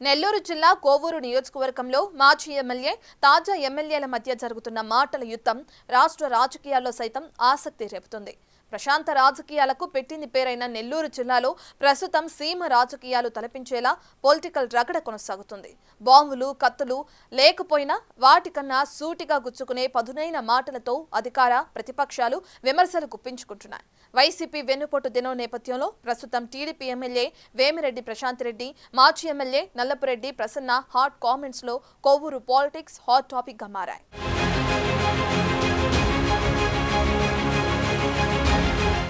నెల్లూరు జిల్లా కోవూరు నియోజకవర్గంలో మాజీ ఎమ్మెల్యే, తాజా ఎమ్మెల్యేల మధ్య జరుగుతున్న మాటల యుద్ధం రాష్ట్ర రాజకీయాల్లో సైతం ఆసక్తి రేపుతుంది. ప్రశాంత రాజకీయాలకు పెట్టింది పేరైన నెల్లూరు జిల్లాలో ప్రస్తుతం సీమ రాజకీయాలు తలపించేలా పొలిటికల్ రగడ కొనసాగుతుంది. బాంబులు, కత్తులు లేకపోయినా వాటికన్నా సూటిగా గుచ్చుకునే పదునైన మాటలతో అధికార, ప్రతిపక్షాలు విమర్శలు గుప్పించుకుంటున్నాయి. వైసీపీ వెన్నుపోటు దినం నేపథ్యంలో ప్రస్తుతం టీడీపీ ఎమ్మెల్యే వేమిరెడ్డి ప్రశాంత్ రెడ్డి, మాజీ MLA Nallapureddy Prasanna hot comments లో కోవూరు పాలిటిక్స్ హాట్ టాపిక్ గా మారాయి.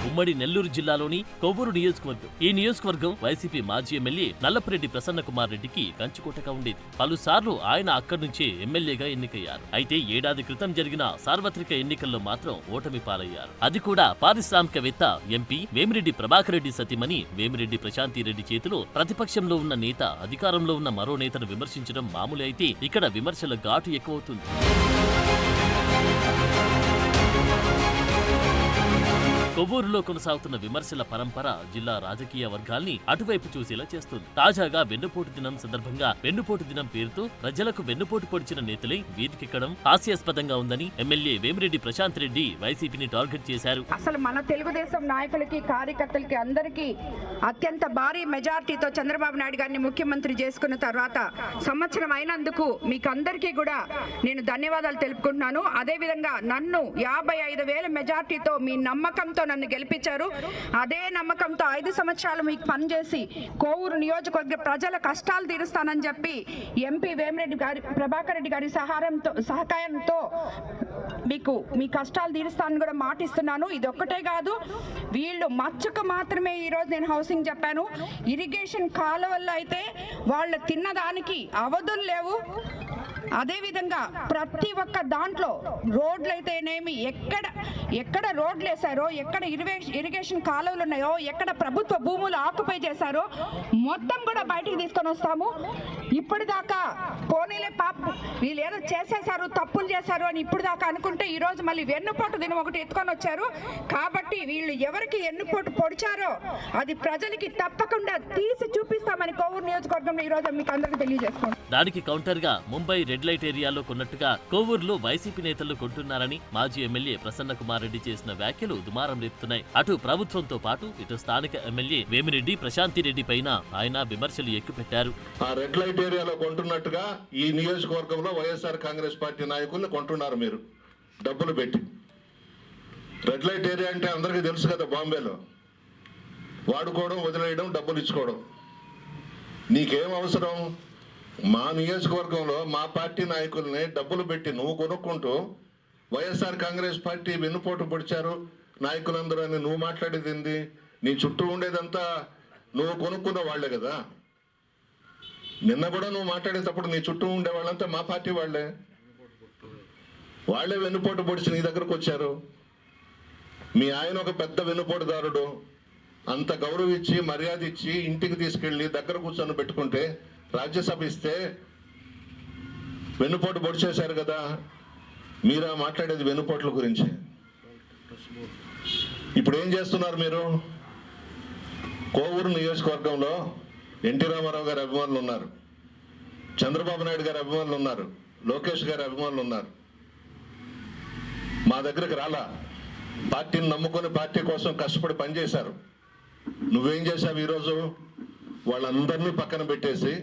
ఉమ్మడి నెల్లూరు జిల్లాలోని కొవ్వూరు నియోజకవర్గం. ఈ నియోజకవర్గం వైసీపీ మాజీ ఎమ్మెల్యే నల్లపురెడ్డి ప్రసన్న కుమార్ రెడ్డికి కంచుకోటగా ఉండేది. పలుసార్లు ఆయన అక్కడి నుంచే ఎమ్మెల్యేగా ఎన్నికయ్యారు. అయితే ఏడాది క్రితం జరిగిన సార్వత్రిక ఎన్నికల్లో మాత్రం ఓటమి పాలయ్యారు. అది కూడా పారిశ్రామికవేత్త ఎంపీ వేమిరెడ్డి ప్రభాకర్ రెడ్డి సతీమణి వేమిరెడ్డి ప్రశాంతి రెడ్డి చేతిలో. ప్రతిపక్షంలో ఉన్న నేత అధికారంలో ఉన్న మరో నేతను విమర్శించడం మామూలు అయితే ఇక్కడ విమర్శల ఘాటు ఎక్కువవుతుంది. కొవ్వూరులో కొనసాగుతున్న విమర్శల పరంపర జిల్లా రాజకీయ వర్గాల్ని అటువైపు చూసేలా చేస్తుంది. తాజాగా వెన్నుపోటు దినం సందర్భంగా వెన్నుపోటు దినం పేరుతో ప్రజలకు వెన్నుపోటు పొడిచిన నేతలే వీధికెక్కడం హాస్యాస్పదంగా ఉందని ఎమ్మెల్యే వేమిరెడ్డి ప్రశాంత్ రెడ్డి వైసీపీని టార్గెట్ చేశారు. అసలు మన తెలుగుదేశం నాయకులకి, కార్యకర్తలకి అందరికీ అత్యంత భారీ మెజార్టీతో చంద్రబాబు నాయుడు గారిని ముఖ్యమంత్రి చేసుకున్న తర్వాత సంవత్సరం అయినందుకు మీకు అందరికీ కూడా నేను ధన్యవాదాలు తెలుపుకుంటున్నాను. అదేవిధంగా నన్ను 55,000 మెజార్టీతో మీ నమ్మకంతో నన్ను గెలిపించారు. అదే నమ్మకంతో 5 సంవత్సరాలు మీకు పనిచేసి కోవూరు నియోజకవర్గ ప్రజల కష్టాలు తీరుస్తానని చెప్పి ఎంపీ వేమిరెడ్డి గారి ప్రభాకర్ రెడ్డి గారి సహకారంతో మీకు మీ కష్టాలు తీరుస్తానని కూడా మాటిస్తున్నాను. ఇది ఒక్కటే కాదు, వీళ్ళు మచ్చుకు మాత్రమే ఈరోజు నేను హౌసింగ్ చెప్పాను. ఇరిగేషన్ కాలువల్లో అయితే వాళ్ళు తిన్నదానికి అవధులు లేవు. అదేవిధంగా ప్రతి ఒక్క దాంట్లో రోడ్లు అయితేనేమి, ఎక్కడ రోడ్లు వేశారో, ఎక్కడ ఇరిగేషన్ కాలువలు ఉన్నాయో, ఎక్కడ ప్రభుత్వ భూములు ఆక్యుపై చేశారో మొత్తం కూడా బయటికి తీసుకొని వస్తాము. ఇప్పటిదాకా పోనీలే పాప వీళ్ళు ఏదో చేసేశారు, తప్పులు చేశారు అని ఇప్పుడు దాకా అనుకుంటే ఈరోజు మళ్ళీ వెన్నుపోటు దినం ఒకటి ఎత్తుకొని వచ్చారు. కాబట్టి వీళ్ళు ఎవరికి వెన్నుపోటు పొడిచారో అది ప్రజలకి తప్పకుండా తీసి చూపిస్తామని కోవూరు నియోజకవర్గంలో ఈరోజు మీకు అందరికీ తెలియజేస్తాం. దానికి కౌంటర్ గా ముంబై రెడ్ లైట్ ఏరియాలో కొన్నట్టుగా కోవూరులో వైసీపీ నేతలు కొంటున్నారని మాజీ ఎమ్మెల్యే ప్రసన్న కుమార్ రెడ్డి చేసిన వ్యాఖ్యలు దుమారం రేపుతున్నాయి. అటు ప్రభుత్వంతో పాటు ఇటు స్థానిక ఎమ్మెల్యే వేమిరెడ్డి ప్రశాంతి రెడ్డి పైన ఆయన విమర్శలు ఎక్కుపెట్టారు. ఆ రెడ్ లైట్ ఏరియాలో కొంటున్నట్టుగా ఈ నియోజకవర్గంలో వైఎస్ఆర్ కాంగ్రెస్ పార్టీ నాయకులు కొంటున్నారు. మీరు డబ్బులు పెట్టి. రెడ్ లైట్ ఏరియా అంటే అందరికీ తెలుసు కదా, బాంబేలో వాడుకోవడం, వదిలేయడం, డబ్బులు ఇచ్చుకోవడం. నీకేం అవసరం? మా నియోజకవర్గంలో మా పార్టీ నాయకుల్ని డబ్బులు పెట్టి నువ్వు కొనుక్కుంటూ వైఎస్ఆర్ కాంగ్రెస్ పార్టీ వెన్నుపోటు పొడిచారు నాయకులందరూ అని నువ్వు మాట్లాడేది ఏంది? నీ చుట్టూ ఉండేదంతా నువ్వు కొనుక్కున్న వాళ్లే కదా. నిన్న కూడా నువ్వు మాట్లాడేటప్పుడు నీ చుట్టూ ఉండే వాళ్ళంతా మా పార్టీ వాళ్లే వెన్నుపోటు పొడిచి నీ దగ్గరకు వచ్చారు. మీ ఆయన ఒక పెద్ద వెన్నుపోటుదారుడు. అంత గౌరవం ఇచ్చి, మర్యాద ఇచ్చి, ఇంటికి తీసుకెళ్లి దగ్గర కూర్చొని పెట్టుకుంటే, రాజ్యసభ ఇస్తే వెన్నుపోటు పొడిచేశారు కదా. మీరా మాట్లాడేది వెన్నుపోట్ల గురించి. ఇప్పుడు ఏం చేస్తున్నారు మీరు? కోవూరు నియోజకవర్గంలో ఎన్టీ రామారావు గారి అభిమానులు ఉన్నారు, చంద్రబాబు నాయుడు గారి అభిమానులు ఉన్నారు, లోకేష్ గారి అభిమానులు ఉన్నారు. మా దగ్గరికి రాలా. పార్టీని నమ్ముకొని పార్టీ కోసం కష్టపడి పనిచేశారు. నువ్వేం చేశావు? ఈరోజు వాళ్ళందరినీ పక్కన పెట్టేసి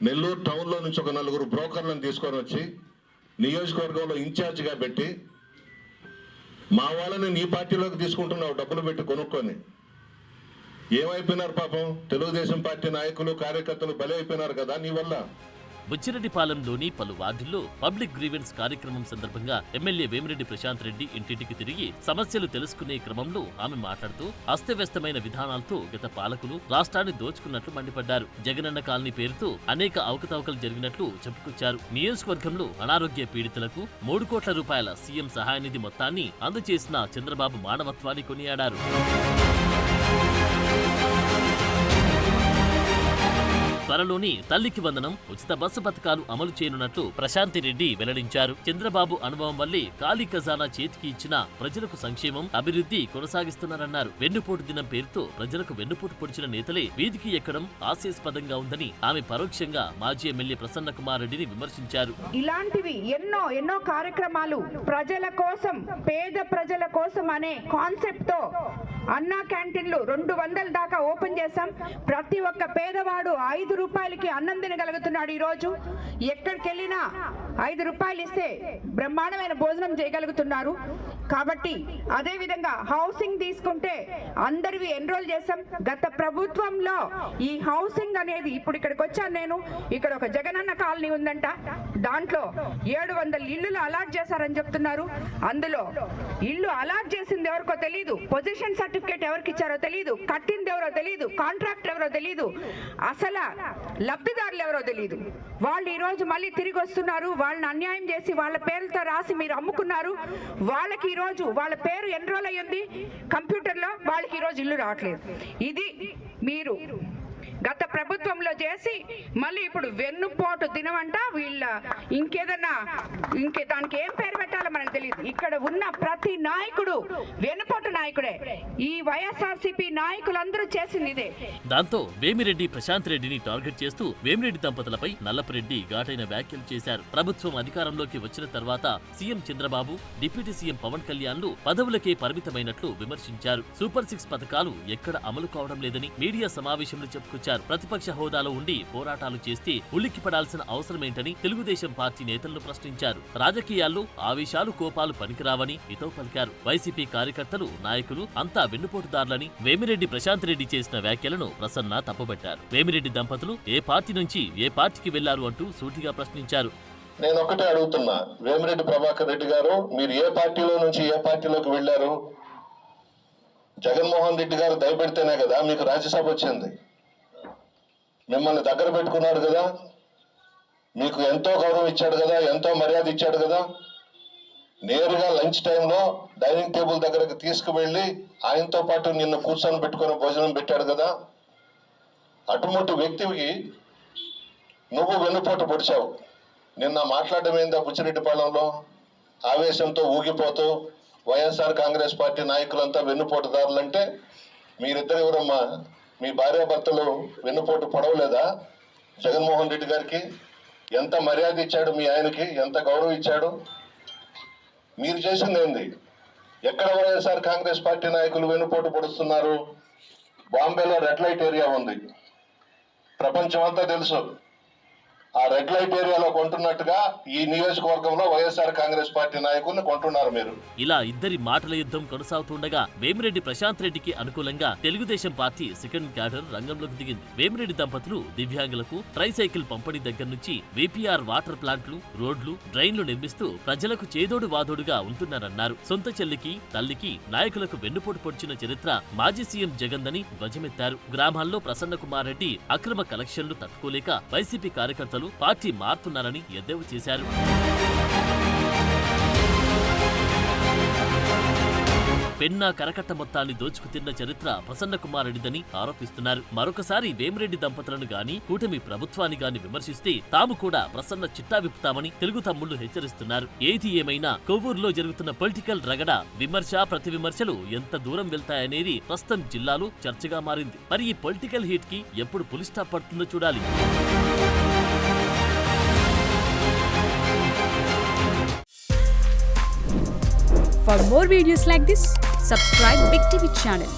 నెల్లూరు టౌన్లో నుంచి ఒక 4 బ్రోకర్లను తీసుకొని వచ్చి నియోజకవర్గంలో ఇన్ఛార్జిగా పెట్టి మా వాళ్ళని నీ పార్టీలోకి తీసుకుంటున్నావు, డబ్బులు పెట్టి కొనుక్కొని. ఏమైపోయినారు పాపం? తెలుగుదేశం పార్టీ నాయకులు, కార్యకర్తలు బలి అయిపోయినారు కదా నీ వల్ల. బుచ్చిరెడ్డిపాలెంలోని పలు వార్డుల్లో పబ్లిక్ గ్రీవెన్స్ కార్యక్రమం సందర్భంగా ఎమ్మెల్యే వేమిరెడ్డి ప్రశాంత్ రెడ్డి ఇంటింటికి తిరిగి సమస్యలు తెలుసుకునే క్రమంలో ఆమె మాట్లాడుతూ అస్తవ్యస్తమైన విధానాలతో గత పాలకులు రాష్ట్రాన్ని దోచుకున్నట్లు మండిపడ్డారు. జగనన్న కాలనీ పేరుతో అనేక అవకతవకలు జరిగినట్లు చెప్పుకొచ్చారు. నియోజకవర్గంలో అనారోగ్య పీడితులకు 3 కోట్ల రూపాయల సీఎం సహాయనిధి మొత్తాన్ని అందజేసిన చంద్రబాబు మానవత్వాన్ని కొనియాడారు. త్వరలోని తల్లికి వందనం, ఉచిత బస్సు పథకాలు అమలు చేయనున్నట్లు ప్రశాంతి రెడ్డి వెల్లడించారు. చంద్రబాబు అనుభవం వల్లే ఖాళీ ఖజానా చేతికి ఇచ్చిన ప్రజలకు సంక్షేమం, అభివృద్ధి కొనసాగిస్తున్నారన్నారు. వెన్నుపోటు దినం పేరుతో ప్రజలకు వెన్నుపోటు పొడిచిన నేతలే వీధికి ఎక్కడం హాస్యాస్పదంగా ఉందని ఆమె పరోక్షంగా మాజీ ఎమ్మెల్యే ప్రసన్న కుమార్ రెడ్డిని విమర్శించారు. ఇలాంటివి ఎన్నో కార్యక్రమాలు ప్రజల కోసం, పేద ప్రజల కోసం అనే కాన్సెప్ట్ తో అన్నా క్యాంటీన్లు 200 దాకా ఓపెన్ చేశాం. ప్రతి ఒక్క పేదవాడు 5 రూపాయలకి అన్నం తినగలుగుతున్నాడు. ఈ రోజు ఎక్కడికి వెళ్ళినా 5 రూపాయలు ఇస్తే బ్రహ్మాండమైన భోజనం చేయగలుగుతున్నారు. కాబట్టి అదే విధంగా హౌసింగ్ తీసుకుంటే అందరివి ఎన్రోల్ చేశాం. గత ప్రభుత్వంలో ఈ హౌసింగ్ అనేది, ఇప్పుడు ఇక్కడికి వచ్చాను నేను, ఇక్కడ ఒక జగనన్న కాలనీ ఉందంట, దాంట్లో 700 ఇల్లులు అలాట్ చేశారని చెప్తున్నారు. అందులో ఇల్లు అలాట్ చేసింది ఎవరికో తెలియదు, పొజిషన్ సర్టిఫికేట్ ఎవరికి ఇచ్చారో తెలియదు, కట్టింది ఎవరో తెలియదు, కాంట్రాక్ట్ ఎవరో తెలియదు, అసలు లబ్ధిదారులు ఎవరో తెలియదు. వాళ్ళు ఈ రోజు మళ్ళీ తిరిగి వస్తున్నారు. వాళ్ళని అన్యాయం చేసి వాళ్ళ పేర్లతో రాసి మీరు అమ్ముకున్నారు. వాళ్ళకి ఈ రోజు వాళ్ళ పేరు ఎన్రోల్ అయ్యింది కంప్యూటర్లో, వాళ్ళకి ఈ రోజు ఇల్లు రావట్లేదు. ఇది మీరు గత ప్రభుత్వంలో చేసి మళ్ళీ ఇప్పుడు వెన్నుపోటు దినమంట, వీళ్ళ ఇంకేదన్నా దానికి ఏం పేరు పెట్టాలో మనకు తెలియదు. ఇక్కడ ఉన్న ప్రతి నాయకుడు వెన్నుపోటు నాయకుడే. ఈ వైఎస్ఆర్సీపీ నాయకులందరూ చేసింది ఇదే. దాంతో వేమిరెడ్డి ప్రశాంత్ రెడ్డిని టార్గెట్ చేస్తూ వేమిరెడ్డి దంపతులపై నల్లపరెడ్డి ఘాటైన వ్యాఖ్యలు చేశారు. ప్రభుత్వం అధికారంలోకి వచ్చిన తర్వాత CM Chandrababu, deputy CM Pawan కళ్యాణ్లు పదవులకే పరిమితమైనట్లు విమర్శించారు. సూపర్ 6 పథకాలు ఎక్కడ అమలు కావడం లేదని మీడియా సమావేశంలో చెప్పుకొచ్చారు. ప్రతిపక్ష హోదాలో ఉండి పోరాటాలు చేస్తే ఉలిక్కిపడాల్సిన అవసరమేంటని తెలుగుదేశం పార్టీ నేతలను ప్రశ్నించారు. రాజకీయాల్లో ఆవేశాలు, కోపాలు పనికిరావని హితవు పలికారు. వైసీపీ కార్యకర్తలు, నాయకులు అంతా వెన్నుపోటుదారులని వేమిరెడ్డి ప్రశాంత్ రెడ్డి చేసిన వ్యాఖ్యలను ప్రసన్న తప్పుబట్టారు. వేమిరెడ్డి దంపతులు ఏ పార్టీ నుంచి ఏ పార్టీకి వెళ్లారు అంటూ సూటిగా ప్రశ్నించారు. నేను ఒకటే అడుగుతున్నా, వేమిరెడ్డి ప్రభాకర్ రెడ్డి గారు, మీరు ఏ పార్టీలో నుంచి ఏ పార్టీలోకి వెళ్లారు? జగన్మోహన్ రెడ్డి గారు దయపెడితేనే కదా మీకు రాజ్యసభ వచ్చింది. మిమ్మల్ని దగ్గర పెట్టుకున్నాడు కదా, మీకు ఎంతో గౌరవం ఇచ్చాడు కదా, ఎంతో మర్యాద ఇచ్చాడు కదా. నేరుగా లంచ్ టైంలో డైనింగ్ టేబుల్ దగ్గరకు తీసుకువెళ్ళి ఆయనతో పాటు నిన్ను కూర్చొని పెట్టుకుని భోజనం పెట్టాడు కదా. అటుముట్టు వ్యక్తికి నువ్వు వెన్నుపోటు పొడిచావు. నిన్న మాట్లాడడం ఏందా బుచ్చిరెడ్డిపాళెంలో ఆవేశంతో ఊగిపోతూ వైఎస్ఆర్ కాంగ్రెస్ పార్టీ నాయకులంతా వెన్నుపోటుదారులంటే మీరిద్దరు ఎవరమ్మా? మీ భార్యాభర్తలు వెన్నుపోటు పొడవలేదా? జగన్మోహన్ రెడ్డి గారికి ఎంత మర్యాద ఇచ్చాడు, మీ ఆయనకి ఎంత గౌరవం ఇచ్చాడు. మీరు చేసింది ఏంది? ఎక్కడ వైఎస్ఆర్ కాంగ్రెస్ పార్టీ నాయకులు వెన్నుపోటు పొడుస్తున్నారు? బాంబేలో రెడ్ లైట్ ఏరియా ఉంది, ప్రపంచం అంతా తెలుసు. ఆ రెడ్ లైట్ ఏరియాలో కొంటున్నట్టుగా ఈ నియోజకవర్గంలో వైఎస్ఆర్ కాంగ్రెస్ పార్టీ నాయకుల్ని కొంటున్నారు మీరు. ఇలా ఇద్దరి మాటల యుద్ధం కొనసాగుతుండగా వేమిరెడ్డి ప్రశాంత్ రెడ్డికి అనుకూలంగా తెలుగుదేశం పార్టీ సెకండ్ క్యాడర్ రంగంలోకి దిగింది. వేమిరెడ్డి దంపతులు దివ్యాంగులకు ట్రైసైకిల్ పంపిణీ దగ్గర నుంచి వీపీఆర్ వాటర్ ప్లాంట్లు, రోడ్లు, డ్రైన్లు నిర్మిస్తూ ప్రజలకు చేదోడు వాదోడుగా ఉంటున్నారన్నారు. సొంత చెల్లికి, తల్లికి, నాయకులకు వెన్నుపోటు పొడిచిన చరిత్ర మాజీ సీఎం జగన్దని ధ్వజమెత్తారు. గ్రామాల్లో ప్రసన్న కుమార్ రెడ్డి అక్రమ కలెక్షన్లు తట్టుకోలేక వైసీపీ కార్యకర్తలు పార్టీ మారుతున్నారని ఎద్దేవా చేశారు. పెన్నా కరకట్ట మొత్తాన్ని దోచుకు తిన్న చరిత్ర ప్రసన్న కుమార్ రెడ్డిదని ఆరోపిస్తున్నారు. మరొకసారి వేమిరెడ్డి దంపతులను గాని, కూటమి ప్రభుత్వాన్ని గాని విమర్శిస్తే తాము కూడా ప్రసన్న చిట్టా విప్పుతామని తెలుగు తమ్ముళ్లు హెచ్చరిస్తున్నారు. ఏది ఏమైనా కొవ్వూరులో జరుగుతున్న పొలిటికల్ రగడ, విమర్శ, ప్రతి విమర్శలు ఎంత దూరం వెళ్తాయనేది ప్రస్తుతం జిల్లాలో చర్చగా మారింది. మరి ఈ పొలిటికల్ హీట్ కి ఎప్పుడు పులి స్టాప్ పడుతుందో చూడాలి. For more videos like this, subscribe Big TV channel.